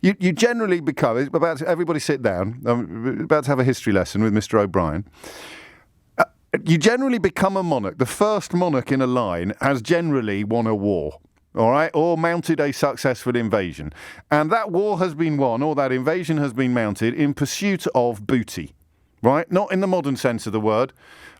You generally become, everybody sit down, I'm about to have a history lesson with Mr. O'Brien. You generally become a monarch. The first monarch in a line has generally won a war, all right, or mounted a successful invasion. And that war has been won, or that invasion has been mounted in pursuit of booty, right? Not in the modern sense of the word.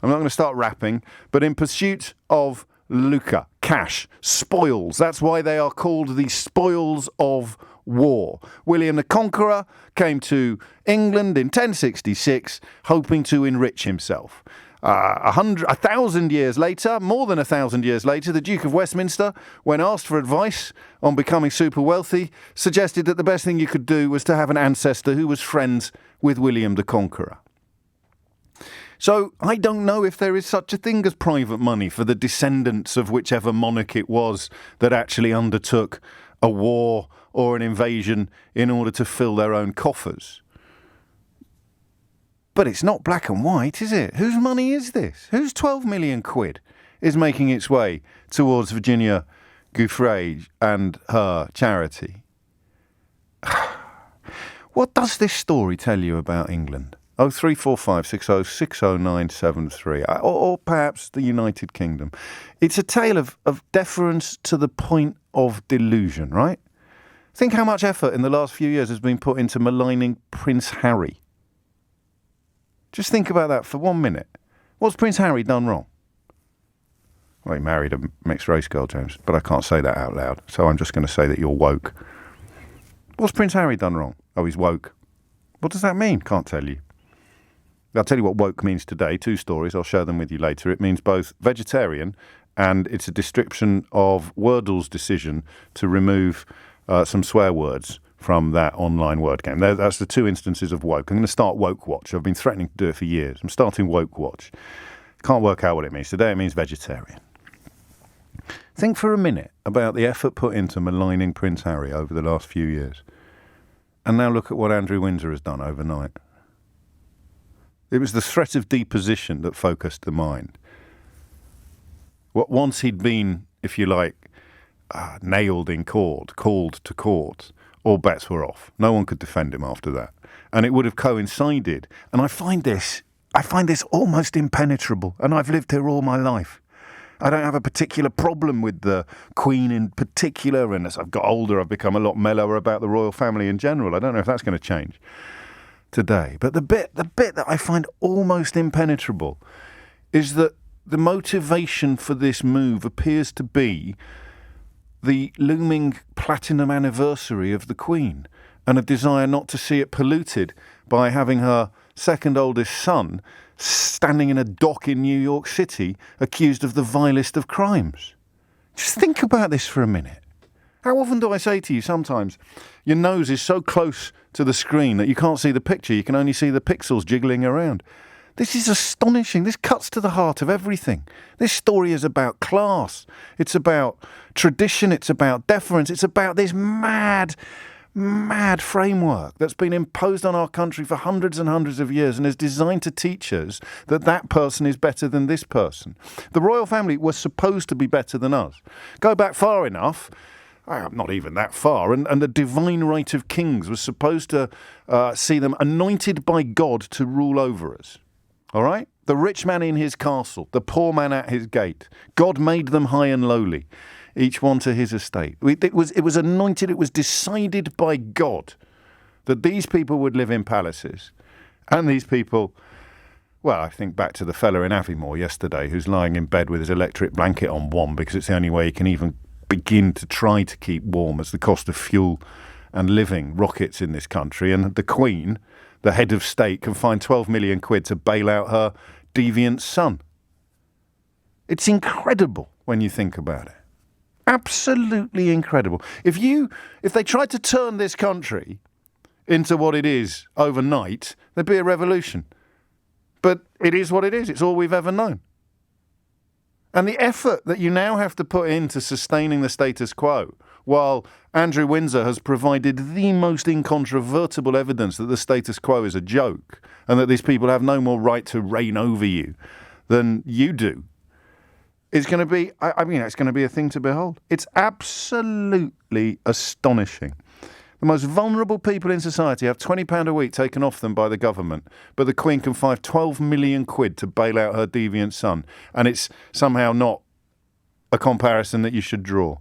I'm not going to start rapping, but in pursuit of lucre, cash, spoils. That's why they are called the spoils of war. William the Conqueror came to England in 1066, hoping to enrich himself. 1,000 years later, more than 1,000 years later, the Duke of Westminster, when asked for advice on becoming super wealthy, suggested that the best thing you could do was to have an ancestor who was friends with William the Conqueror. So I don't know if there is such a thing as private money for the descendants of whichever monarch it was that actually undertook a war or an invasion in order to fill their own coffers. But it's not black and white, is it? Whose money is this? Whose 12 million quid is making its way towards Virginia Giuffre and her charity? What does this story tell you about England? 0345 60 60973, or perhaps the United Kingdom. It's a tale of deference to the point of delusion, right? Think how much effort in the last few years has been put into maligning Prince Harry. Just think about that for 1 minute. What's Prince Harry done wrong? Well, he married a mixed-race girl, James, but I can't say that out loud, so I'm just going to say that you're woke. What's Prince Harry done wrong? Oh, he's woke. What does that mean? Can't tell you. I'll tell you what woke means today. 2 stories. I'll share them with you later. It means both vegetarian, and it's a description of Wordle's decision to remove some swear words from that online word game. That's the 2 instances of woke. I'm going to start Woke Watch. I've been threatening to do it for years. I'm starting Woke Watch. Can't work out what it means. Today it means vegetarian. Think for a minute about the effort put into maligning Prince Harry over the last few years. And now look at what Andrew Windsor has done overnight. It was the threat of deposition that focused the mind. What once he'd been, if you like, nailed in court, called to court, all bets were off. No one could defend him after that. And it would have coincided. And I find this almost impenetrable. And I've lived here all my life. I don't have a particular problem with the Queen in particular. And as I've got older, I've become a lot mellower about the royal family in general. I don't know if that's going to change today. But the bit that I find almost impenetrable is that the motivation for this move appears to be the looming platinum anniversary of the Queen and a desire not to see it polluted by having her second oldest son standing in a dock in New York City accused of the vilest of crimes. Just think about this for a minute. How often do I say to you sometimes, your nose is so close to the screen that you can't see the picture, you can only see the pixels jiggling around. This is astonishing. This cuts to the heart of everything. This story is about class. It's about tradition. It's about deference. It's about this mad framework that's been imposed on our country for hundreds and hundreds of years and is designed to teach us that that person is better than this person. The royal family was supposed to be better than us. Go back far enough, not even that far, and the divine right of kings was supposed to see them anointed by God to rule over us. All right? The rich man in his castle, the poor man at his gate. God made them high and lowly, each one to his estate. It was anointed, it was decided by God that these people would live in palaces. And these people, well, I think back to the fella in Aviemore yesterday who's lying in bed with his electric blanket on one because it's the only way he can even begin to try to keep warm as the cost of fuel and living rockets in this country. And the Queen, the head of state, can find 12 million quid to bail out her deviant son. It's incredible when you think about it. Absolutely incredible. If they tried to turn this country into what it is overnight, there'd be a revolution. But it is what it is. It's all we've ever known. And the effort that you now have to put into sustaining the status quo, while Andrew Windsor has provided the most incontrovertible evidence that the status quo is a joke and that these people have no more right to reign over you than you do, is going to be, it's going to be a thing to behold. It's absolutely astonishing The most vulnerable people in society have £20 a week taken off them by the government, but the Queen can find 12 million quid to bail out her deviant son, and it's somehow not a comparison that you should draw.